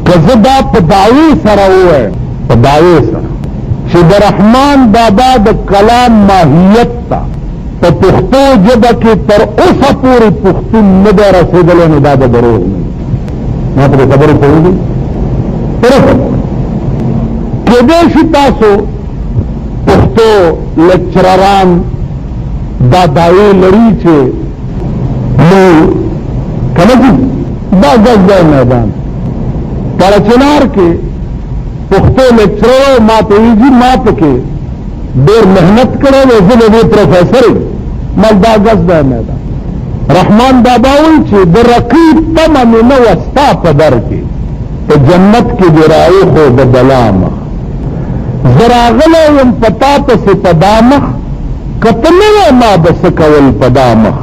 کزدا په دعوی سره وای په دعوی سره چې د رحمان بابا د کلام ماهیت تا په پښتو ژبه کې تر اوسه پورې پښتون نه دی رسېدلی نو دا د دروغ نه ما په دې خبرې پوهېږي تر اوسه کېدای شي تاسو پښتو لیکچرران دا دعوی لري چې نو کنه دا ګز میدان کارچنار کې پښتو لیکچرر ما ته ویږي ما پکې ډېر محنت کړی دی زه د دې پروفیسر یم مل دا ګز دی میدان رحمان بابا وایي چې د رقیب تمه مې نه وه ستا په در کې په جنت کې دې راایښو د بلا مخ زه راغلی یم په تا پسې په دا مخ که ته نه وی ما به څه کول په دا مخ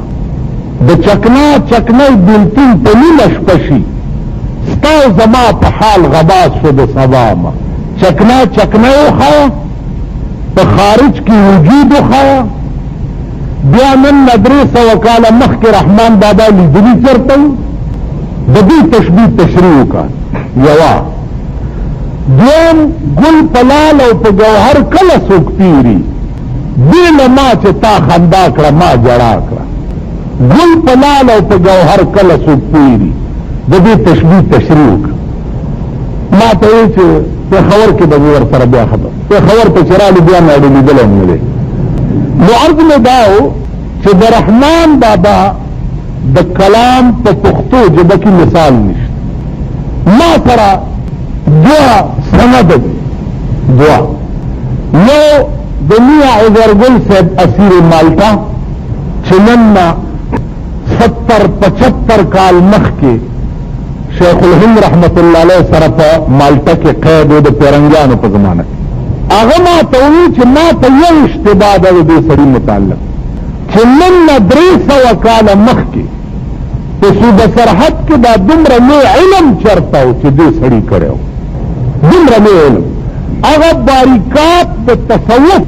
د چکنا چکنی بلتون په نیمه شپه شي ستا زما په حال غباس شو د سبا مخ چکنا چکنی وښایه په خارج کې وجود وښایه بیا نن نه 300 کاله مخکې رحمان بابا لیدلي چېرته د دې تشبیه تشریح وکړه یوه دویم ګل په لال او په ګوهر کله څوک پیري دې له ما چې تا خندا کړه ما جړا کړه ګل په لال او په ګوهر کله څوک پیري د دې تشبیه تشریح وکړه ما ته وایي چې پېښور کې به مې ورسره بیا خبر پېښور ته چې رالي بیا مې اړې لیدلی هم نه دی نو عرض مې دا و چې د رحمان بابا د کلام په پښتو ژبه کې مثال نشته ما سره دوه سند دي دوه یو د میا عزرګل صاحب اسیر مالټا چې نن 70-75 کال مخکې شیخ الهند رحمت الله علیه سره په مالټا کې قید و د پیرنګیانو په زمانه کې هغه ما ته وایي چې ما ته یو اشتباه ده د دې سړي متعلق چې نن 300 کاله مخکې په صوبه سرحد کې دا دومره لوی علم چېرته و چې دې سړي کړی و دومره لوی علم هغه باریکات د تصوف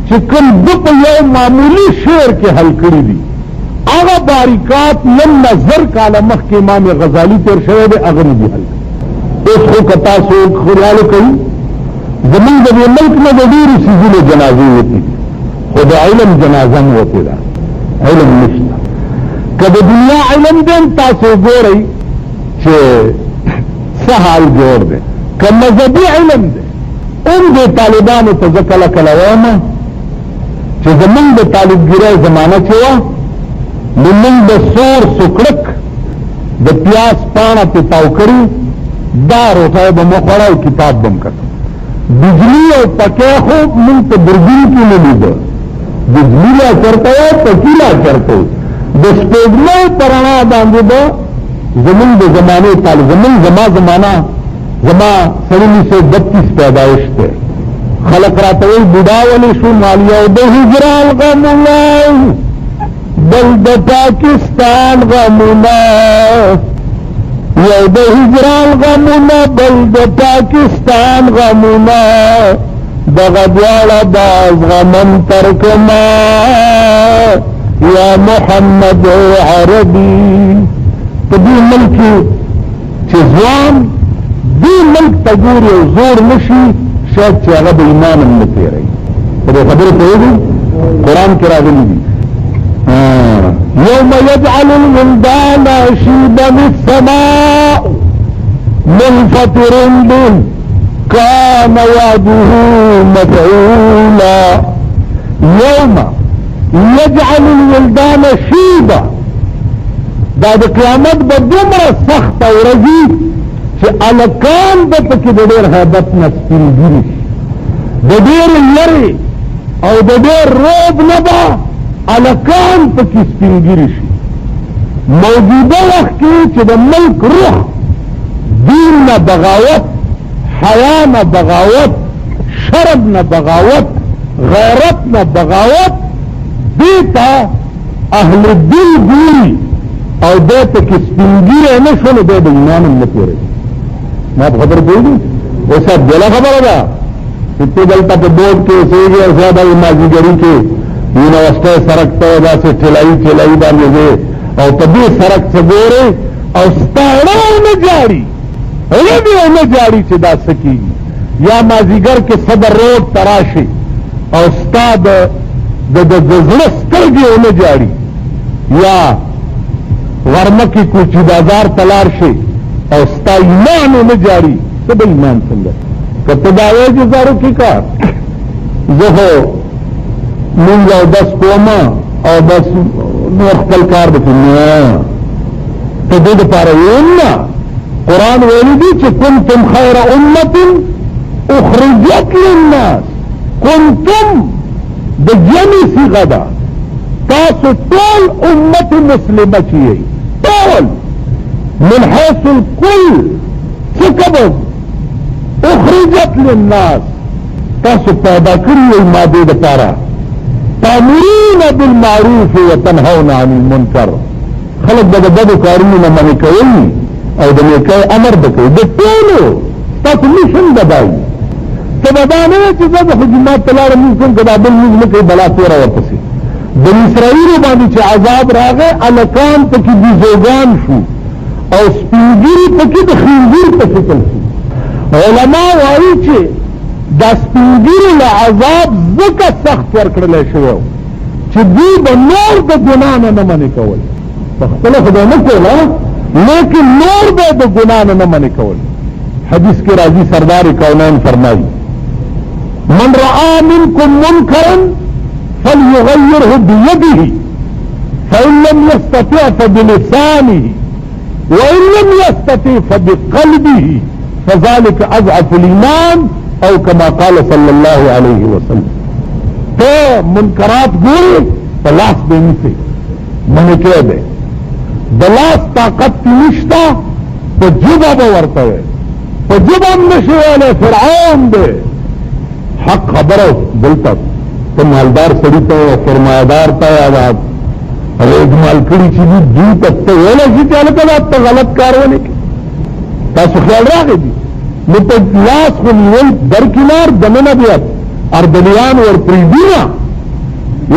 چې کوم ده په یو معمولي شعر کې حل کړي دي هغه باریکات نن 1000 کاله مخکې امام غزالي تېر شوی دی هغه نه دي حل اوس خو که تاسو خیال کوئ زمونږ د دې ملک نه د ډېرو څیزونو جنازې وتې دي خو د علم جنازه هم وتې ده علم نشته که د دنیا علم دی تاسو ګورئ چې څه حال جوړ دی که مذهبي علم دی هم دې طالبانو ته زه کله کله وایم چې زمونږ د طالبګیرۍ زمانه چې وه نو موږ د سور سکړک د پیاز پاڼه پې تاو کړي دا روټۍ به مو خوړه او کتاب به م کتل بجلي او پکۍ خو موږ په دوربین کې نه لیده بجلي لا چېرته وه پکي لا چېرته و د سپوږمۍ په رڼا باندې به زمونږ د زمانې طالب زما زمانه زما سړي 1932 پیدایش دی خلق راته وایي بوډا ولې شو مال یو د هجران غمونه بل د پاکستان غمونه یو د هجران غمونه بل د پاکستان غمونه دغه دواړه باز غمن ترکما یا محمد عربي په دې ملک چې ځوان دې ملک ته ګوري او زور نشي شاید چې هغه د ایمان هم نه تېروي په دې خبرې پوهېږئ قرآن کې راغلي دي يوم يجعل الولدان شيبا السماء منفطر به كان وعده مفعولا يوم يجعل الولدان شيبا دا د قیامت به دومره سخته ورځي چې الکان به پکې د ډېر هیبت نه سپینګیري شي د ډېر لرې او د ډېر روب نه به الکان پکې سپینګیري شي موجوده وخت کې چې د ملک روح دین نه بغاوت حیا نه بغاوت شرم نه بغاوت غیرت نه بغاوت دیتا اهل دل ګوري او دې پکې سپینګیری نه شو نو دی د ایمان هم نه پوهېږي ما په خبره پوهېږي اوس بېله خبره ده چې ته دلته په بورډ کې اوسېږي او زه دا مازدیګري کې یونیورسټۍ سړک ته داسې ټیلایي باندې ځې او په دې سړک څه ګورې او ستا اړه نه جاړي علم یې نه جاړي چې دا څه کېږي. یا مازدیګر کې صدر روډ ته راشي او ستا د زړه سترګې ونه جاړي، یا غرمه کې کوچي بازار ته لاړ شي او ستا ایمان ونه جاړي، ته به ایمان څنګه؟ که ته دا وایې چې زه روکې کار زه خو مونږ او بس کومه او بس نور خپل کار به کوم، نه ته دې دپاره ویم نه. قرآن ویلی دی چې کنتم خیر امت اخرجت للناس، کنتم د جمع صیغه ده، تاسو ټول امت مسلمه چیئ، ټول من حیث الکل څه کبر اخرجت للناس، تاسو پیدا کړی ماده دپاره تامرون بالمعروف وتنهون عن المنکر، خلق به د بدو کارونو نه منع کوي او د نیکۍ امر به کوي. د ټولو تاسو میشن بدایي، ته به دا نه چې زه د جومات ته لاړم لمونځ کوم، که دا بل لمونځ نه کوي بلا توره ورپسې. بني اسرائیلو باندې چې عذاب راغی، هلکان پکې بیزوګان شو او سپین ږیري پکې د خنزیر په شکل شو. علما وایي چې دا سپین ږیرو له عذاب ځکه سخت ورکړلی شوی و چې دوی به نور د ګناه نه منع کول، پخپله خدای نه کوله لیکن نور به د ګناه نه منع کول. حدیث کې راځي سردار کونین فرمایي من رأى منكم منكرا فليغيره بيده فإن لم يستطع فبلسانه وإن لم يستطع فبقلبه فذلك أضعف الإيمان او كما قال صلى الله عليه وسلم. تو منکرات ګوري په لاس به نیسي منع کېده، د لاس طاقت نشته، په جبه به ورته وي، په جبه هم نشي ویلی، فرعون دی. حق خبره دلته ته مالدار سړي ته سرمایهدار ته یا اجمال کړي چې دوی ته ته ویلی شي چې هلکه دا ته غلط کار ونه کړي. تاسو خیال راغی دي نو په لاس خو نیول درکنار دننه بیا اردلیان ورپرېږدي نه،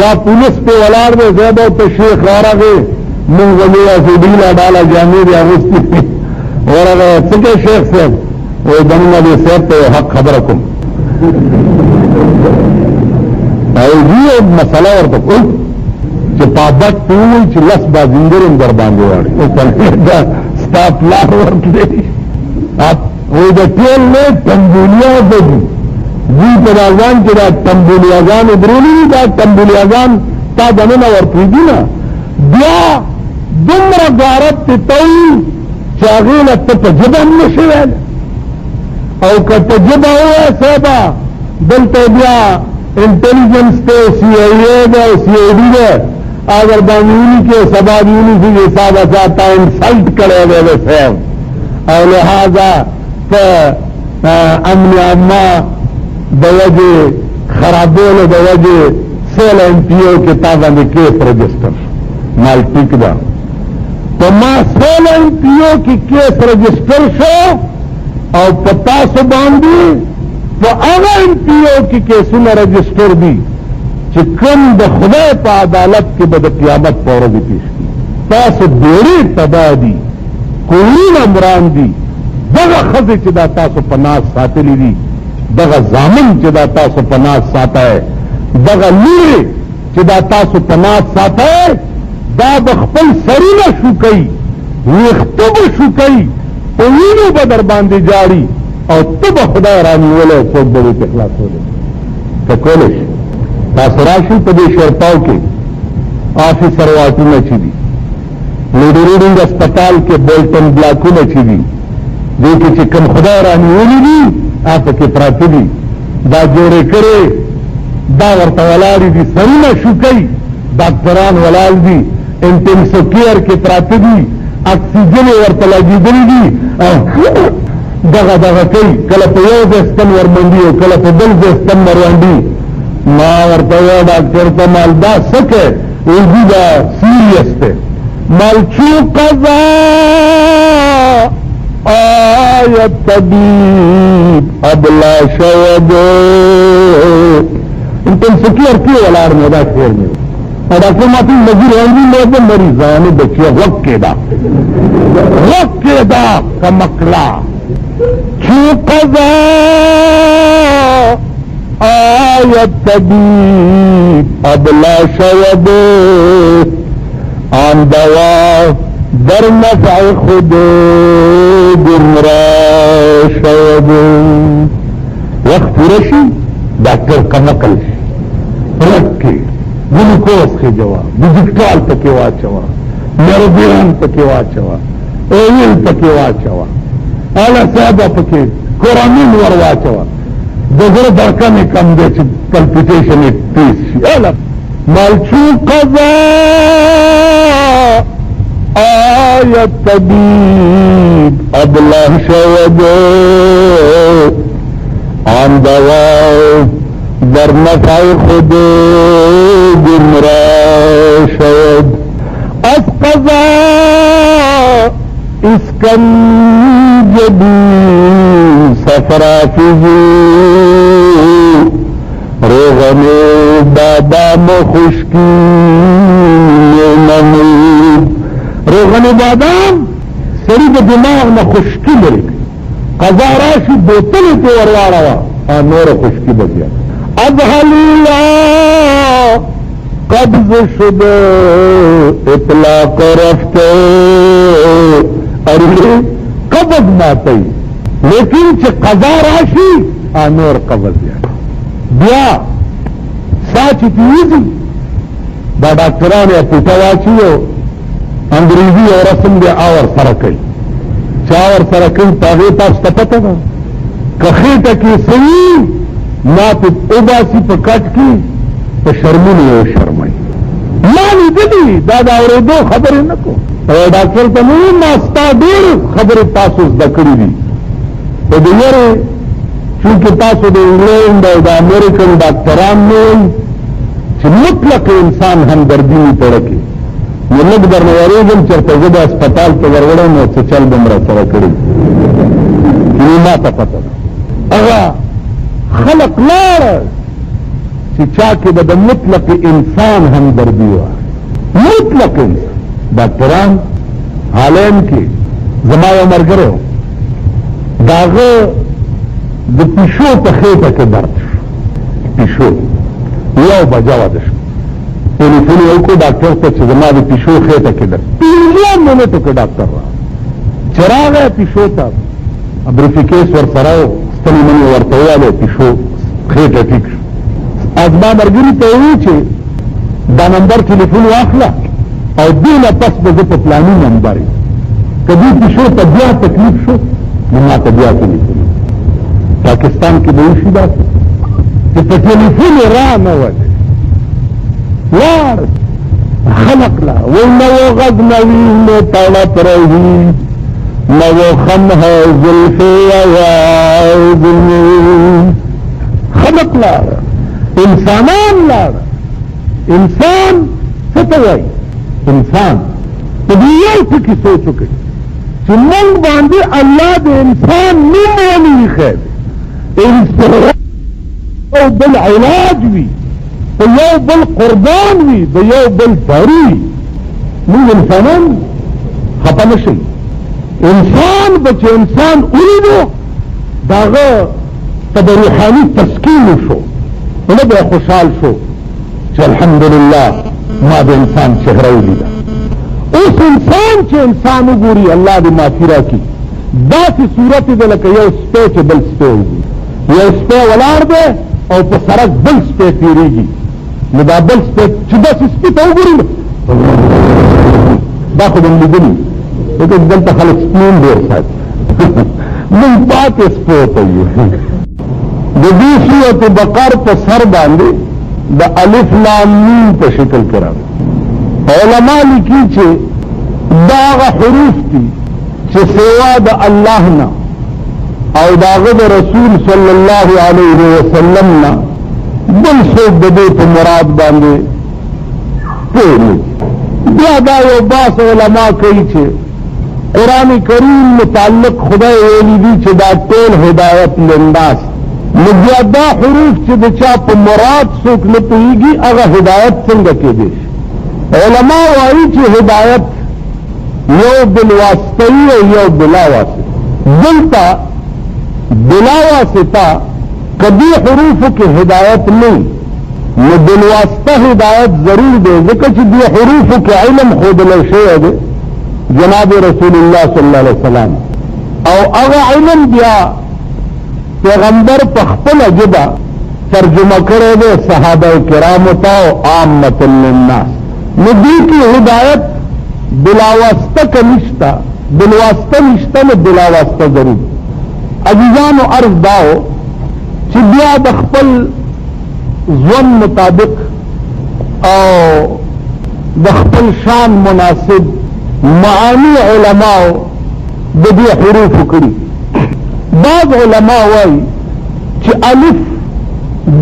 یا پولیس پې ولاړ دی، زه به ورته شیخ ورغې مونږ ولې اسوډي لا ډاله جامې دې اغوستې ورغې څه کوې شیخ صاحب؟ وایي دننه دې صاحب ته یو حق خبره کوم. او دې یو مسله ورته کوم چې پابک ته ووایي چې لس بازنګر هم در باندې واړي، دا ستا پلار ورکړې وی دا ټول نه تنبولیا بدي دوی په ځان کې دا تنبولیاګانو درولي، دا تنبولیاګان تا دننه ورپرېږدي نه، بیا دومره غارت ته توي چې هغې نه ته په ژبه هم نشي ویلی، او که ته ژبه ووایې صاحبه دلته بیا انټلیجنس دی، سی آی اے دی، سی آی ډي دی، اگر باندې ونیکې سبا دې ونیسي چې ساده چاته انسلټ کړی دی دی صاحب، او لہذا امن عامه د وجې خرابولو د وجې سیل ایم پی او کې تا باندې کیس رجسټر مال ټیک ده. په ما سیل ایم پی او کې کیس رجسټر شو او په تاسو باندې په هغه ایم پی او کې کیسونه رجسټر دي چې کوم د خدای په عدالت کې به د قیامت په ورځ پیش کړي. تاسو ډېرې تباه دي، کورونه مران دي، دغه ښځې چې دا تاسو په ناز ساتلي دي، دغه زامن چې دا تاسو په ناز ساتئ، دغه لورې چې دا تاسو په ناز ساتئ، دا به خپل سرونه شوکوي، ویښته به شوکوي، په وینو به در باندې جاړي او ته به خدای رانیولی، څوک به دې خلاصولی. که کولی شي تاسو راشئ په دې شرپاو کې آفیسر واټونه چې دي، لیډریډنګ اسپتال کې بولټن بلاکونه چې دي، دې کې چې کوم خدای رانیولي دي هغه کې پراته دي، دا جوړې کړې، دا ورته ولاړې دي، سرونه شوکوي، ډاکټران ولاړ دي، انټنسیو کیر کې پراته دي، اکسیجن ورته لګېدلي دي، دغه کوي، کله په یو ځای ستن ورمنډي او کله په بل ځای ستن ورمنډي. ما ورته وویل ډاکټر ته مال دا څه کوې؟ وایي دا سیریس دی. ملچو قضا آیت طبیب ابلا شود انتن سکیر کی ولار میدا خیر میں ڈاکٹر ماتی مزیر ہنگی لیکن مریضان بچے وقت کے دا کمکلا چو قضا آیت طبیب ابلا شود آن دوا در نفع خود گمراه شود. وقت رشی ڈاکٹر کا نقل شي رک کے گلوکوز کے جواب ڈیجیٹال پکې واچوا میروبیان پکې واچوا اویل پکې واچوا اعلی صاحب پکې قرآنین ور واچوا دغه درکانه کم دي چې کمپیوټیشن پیس شي اعلی مالچو قضا آیت طبیب ابله شود آن دوا در نفع خود گمراه شود. از قضا اسکنجبی سفرافزی روغن بادام خشکی نمود. روغن بادام سری د دماغ نه خشکی لري قضا راشي بوتل ته ورواړه نور خشکی بچیا. اذهلیلا قبض شده اطلاق رفته ارلی قبض ماتی لیکن چه قضا راشی نور قبض بیا ساچی تیوزی دا ڈاکٹران یا پیٹا واچیو انگریزی اور رسم دے آور سرکی چاور سرکی تاغی تاس تپتا دا کخیتا کی سوی ناپی اوباسی پا کٹ کی پا شرمونی او شرمائی مانی دلی دادا اور دو خبری نکو ڈاکٹر تنوی ماستا دیر خبری تاسوس دکڑی دی تو دیره چونکہ تاسو دا انگلینڈ او دا امریکن ڈاکٹران نوی چی مطلق انسان ہمدردی پڑکی ملک در نواریدم چرتا زده اسپتال تا ورگڑم او چچل بمرا سرکڑی کنی ما تا پتا اغا خلق لار چی چاکی دا مطلق انسان ہمدردی ہوا مطلق انسان ڈاکٹران عالم کی زمایو مرگره ہو داغه د پیشو په خېټه کې درد شو پیشو یو بجاوه ده شو ټلیفون یې وکړو ډاکټر ته چې زما د پیشو خېټه کې درد 15 منټو کې ډاکټر راغی چې راغی پیشو ته بریفیکیس ورسره و ستنې منې ورته وویلې پیشو خېټه ټیک شو زما ملګري ته یې وویل چې دا نمبر ټلیفون واخله او دې نه پس به زه په فلاني نمبر یم که دې پیشو ته بیا تکلیف شو نو ما ته بیا ټلیفون پاکستان کی دوشی دا کہ پا ٹیلیفون را نوالے وار خلق لا وہ نو غزنوی میں طلب رہی نو خم ہے ظلفی آواز خلق لا انسانان لا انسان ستوائی انسان تو دیئے کی سوچو کہ منگ باندے اللہ دے انسان نمونی خیر یو بل علاج وی یو بل قربان وی یو بل داری وی من انسانان خطا نشي انسان بچه انسان اولیدو داغه تب روحانی تسکین شو ونبع خوشحال شو چه الحمدللہ ما دا انسان چهره اولیدا اس انسان چه انسان گوری اللہ دی مافیرہ کی دا سی صورت دے لکه یو سپے چه بل سپے ہوگی یو سپے ولار دے او په سرک بل سپے تیریږي نو دا بل سپے چې داسې سپي ته وګوري دا خو به لیدلي لکه دلته خلک سپین ډېر ساتي موږ پاتې سپو ته یو د دې سورة بقر په سر باندې د الف لام میم په شکل کې راغلي علما لیکي چې دا هغه حروف دي چې سوا د الله نه او داغه د رسول صلی الله علیه وسلم نا بل څوک د دې په مراد باندې پوهیږي بیا دا یو باس علما کوي چې قرآن کریم متعلق خدای ویلي دي چې دا ټول هدایت للناس نو بیا دا حروف چې د چا په مراد څوک نه پوهیږي هغه هدایت څنګه کېدی شي علما وایي چې هدایت یو بالواسطه او یو بلا واسطه दलता बिलावासिता कभी हरूफ की हिदायत नहीं, ये बिलवास्ता हिदायत जरूर दे जिक्र दिए हरूफ के इल्म खुद शेद जनाब रसूलुल्लाह सल्लल्लाहु अलैहि वसल्लम और अगर इल्म दिया पैगंबर पख्तल अजदा तर्जुमा करे दे सहाबा किरामता आम्मतुल लिन्नास नबी की हिदायत बिलावास्ता का निश्ता बिलवास्ता निश्ता में बिलावास्ता जरूर अजीजान अर्ज दाओ चिबिया दखपल ज़न मुताबिक और दखपल शान मुनासिब मानी उलमाओ बदी हरूफ करी बाद उलमा वाई कि अलिफ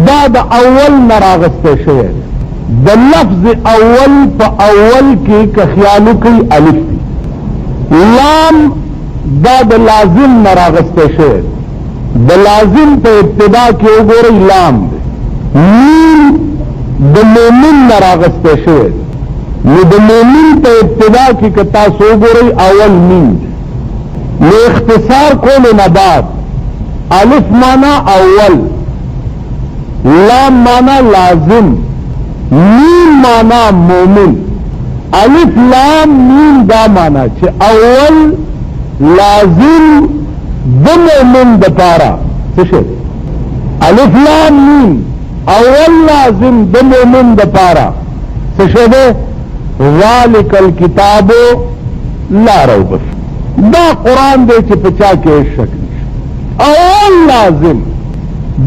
बाद अव्वल नरागस्ते शेर द लफ्ज अव्वल प अव्वल की ख्यालु की अलिफ थी लाम बाद लाजिम नरागस्ते शेर द लाजिम पे इब्तिदा के उगोर लाम मीन द मोमिन नरागस्ते शेर द मोमिन पे इब्तिदा की कता सोगोर अव्वल मीन ये इख्तिसार को लेना बाद अलिफ माना अव्वल लाम माना लाजिम मीम माना मोमिन अलिफ लाम मीम दा माना छे अव्वल लाजिम द मोमिन दपारा से अलिफ लाम मीम अव्वल लाजिम द मोमिन दपारा से ज़ालिकल किताबो ला रैब फीह दा कुरान दे चे पचा के शक अव्वल लाजिम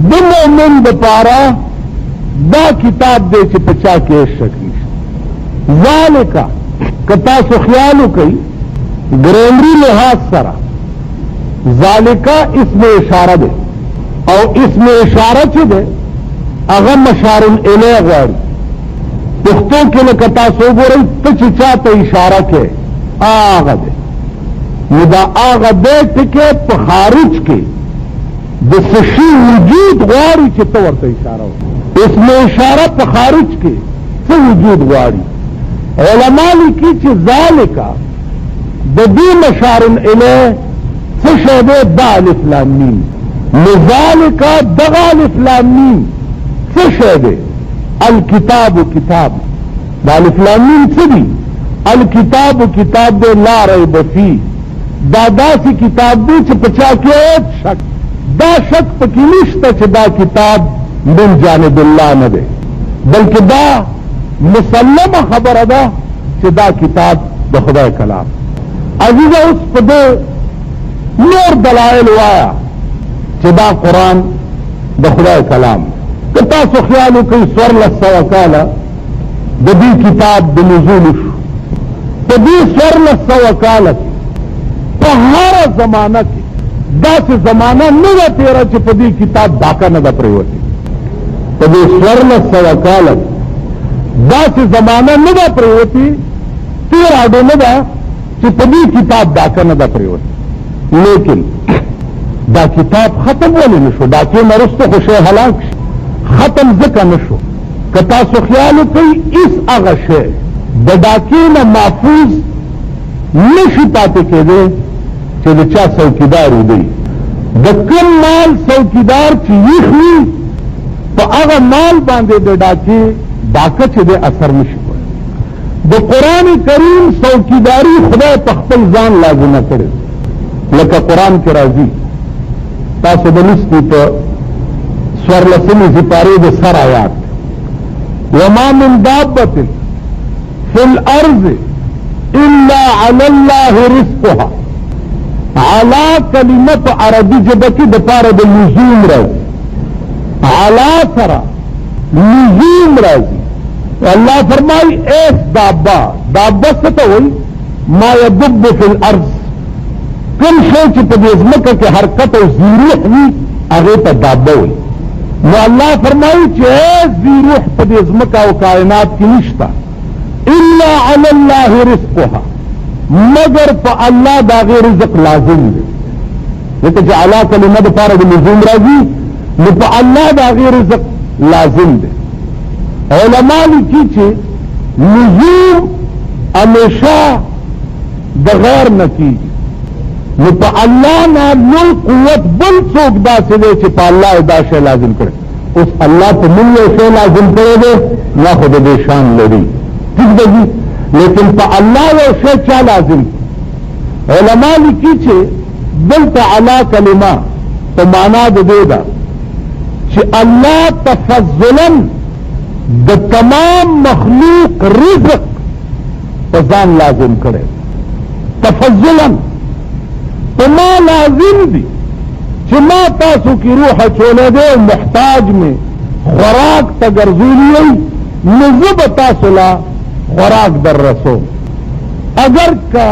द मोमिन दपारा दा किताब दे चे पचा के शक ज़ालिका कता सो ख्यालु कई ग्रेमरी लिहाज सरा ज़ालिका इसमें इशारा दे और इसमें इशारा चे दे अगम मशारुल इले गौर पुख्तों के लिए कता सो गो रही तो चिचा तो इशारा के आग दे मुदा आग दे टिके पखारिज के दसशी वजूद गौरी चित्तवर से इशारा हो इसमें इशारा पखारिज के से वजूद गौरी उलमा लिखी चे ज़ालिका ददी मशारुल इले से शहदे दा अलिफ लाम मीम लिज़ालिका दगा अलिफ लाम मीम से शहदे अल किताब किताब अलिफ लाम मीम से भी अल किताब किताब दे ला रैब फीह दादा सी किताब दे च पचा के शक दा शक पकीनिश्त च दा किताब मिन जानिबिल्लाह न दे बल्कि दा मुसल्लम खबर अदा च दा किताब द खुदा कलाम अजीजा उस पदे नूर दलाइल वाया च दा कुरान द खुदा कलाम कता सो ख्यालु कई स्वर लस्सा वकाला ददी किताब बिनुज़ूल तदी स्वर लस्सा वकाला पहाड़ा जमाना की दास जमाना नगा तेरा चिपदी किताब दाका नगा प्रयोती तभी स्वर्ण सवकालत दास जमाना नगा प्रयोती तेरा डो नगा चिपदी किताब दाका नगा प्रयोती लेकिन दा किताब खत्म वाली नशो दाके मरुस्त खुशे हलाक खत्म जका नशो कता सो ख्याल कई इस अगशे दाके न महफूज नशी पाते के दे चा चौकीदार उदी दक्कन माल चौकीदार चीख हुई तो अगर माल बांधे दे डाके डाका दे असर में शिको द कुरान करीम चौकीदारी खुदा तख्तल जान लागू न करे लका कुरान के राजी तासे बनिस्ती तो स्वरलसमी सिपारे दे सर आयात वमा मिन दाब्बतिन फिल अर्ज इल्ला अलल्लाहि रिज़्क़ुहा आला कलिमत अरबी जबकि दपार द लुजूम राजी आला सरा लुजूम राजी अल्लाह फरमाई एक दाब्बा दाब्बा से तो वही मा यदुब फिल अर्ज कम सोच पदेजमक के हरकत और जीरूह हुई आगे पर दाब्बा हुई वो अल्लाह फरमाई चे जीरूह पदेजमक और कायनात की निश्ता इल्ला अलल्लाहि रिज़्क़ुहा मगर प अल्लाह दागे रिज़्क़ लाजिम दे लेकिन जो अला कलिमत पार लुज़ूम राजी वो प अल्लाह दागे रिज़्क़ लाजिम दे उलमा लिखी छे लुज़ूम हमेशा बगैर न की نو په الله نه لوی قوت بل څوک داسې دی چې په الله دا شی لازم کړي. اوس الله په موږ یو شی لازم کړی دی یا خو د دې شان لري ټیک دی، لیکن په الله یو شی چا لازم. علما لیکي چې دلته علا کلمه په معنا د دې ده چې الله تفضلا د تمام مخلوق رزق په ځان لازم کړي. تفضلا په ما لازم دي چې ما تاسو کې روح اچولې ده او محتاج میں خوراک ته ګرځولي نو زه به تاسو لا خوراک در رسو. اگر کا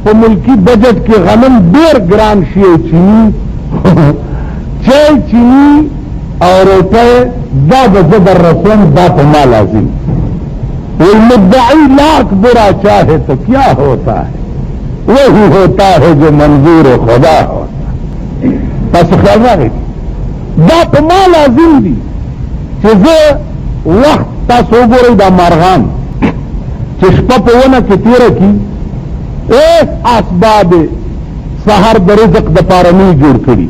په ملکی بجٹ کې غنم ډیر ګران شي او چینی چای چینی اور روٹے دا به زه در رسوم دا په ما لازم. والمدعی لاکھ برا چاہے تو کیا ہوتا ہے وہی ہوتا ہے جو منظور خدا ہوتا ہے. تاسو خیال راغی دا په ما لازم دي چې زه وخت تاسو وګورئ دا مارغان چې شپه په ونه کې تېره کړي ایس اسباب سحر د رزق د پاره نه جوړ کړي،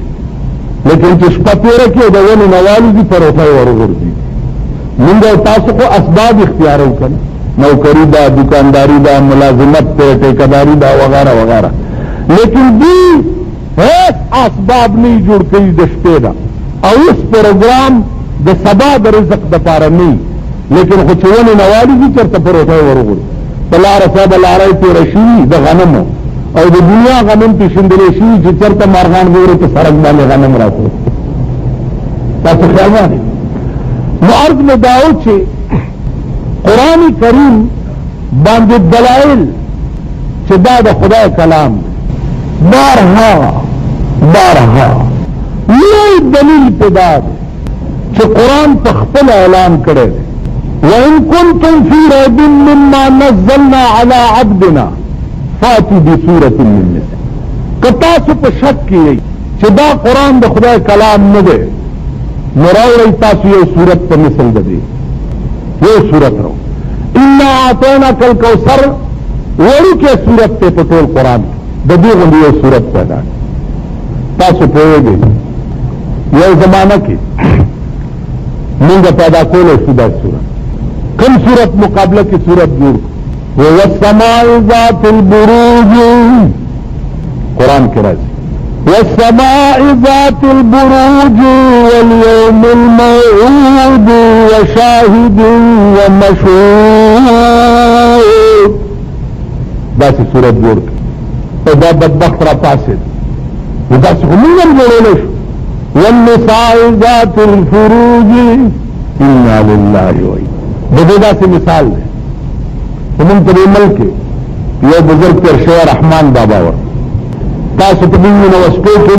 لیکن چې شپه تېره کړي د ونې نه والوځي په روټۍ ورغورځي. موږ تاسو خو اسباب اختیار وکړل، نوکری دا، دکانداری دا، ملازمت تے ٹیکاداری دا وغیرہ وغیرہ، لیکن دی ایس اسباب نہیں جوڑ کئی د شپې دا او اس پروگرام د سبا د رزق د پاره نه، لیکن خو چې ونې نه والوځي چېرته په روټۍ ورغورځي. په لاره صاحب لارۍ تېره شوي د غنمو او د دنیا غنم پېژندلی شوي چې چېرته مارغان ګوري په سړک باندې غنم راکړي. تاسو خیال باندې نو عرض مې دا و چې قرآن کریم باندې دلائل چې دا د خدای کلام بارها لوی دلیل پیدا دی چې قرآن په خپل اعلان کړی دی. وَإِن كُنتُمْ فِي رَيْبٍ مِّمَّا نَزَّلْنَا عَلَىٰ عَبْدِنَا فَأْتُوا بِسُورَةٍ مِّن مِّثْلِهِ. که تاسو په شک کې یئ چې دا قرآن د خدای کلام نه دی نو راوړئ تاسو یو صورت په مثل د دې یو صورت راو. انا اعطیناک الکوثر وړوکې صورت ته په ټول قرآن د دې غوندې یو صورت پیدا تاسو پوهېږئ یو زمانه کې موږ پیدا کولی شو دا صورت. کوم صورت مقابله کې صورت جوړ کړو والسماء ذات البروج قرآن کې راځي والسماء ذات البروج واليوم الموعود وشاهد ومشهود داسې صورت جوړ کړ او دا بدبخت را پاسېد نو داسې خو موږ هم جوړولی شو والنساء ذات الفروج انا لله وای د دې داسې مثال دی. زمونږ په دې ملک کې یو بزرګ تېر شوی رحمان بابا و تاسو په دې یونیورسټۍ کې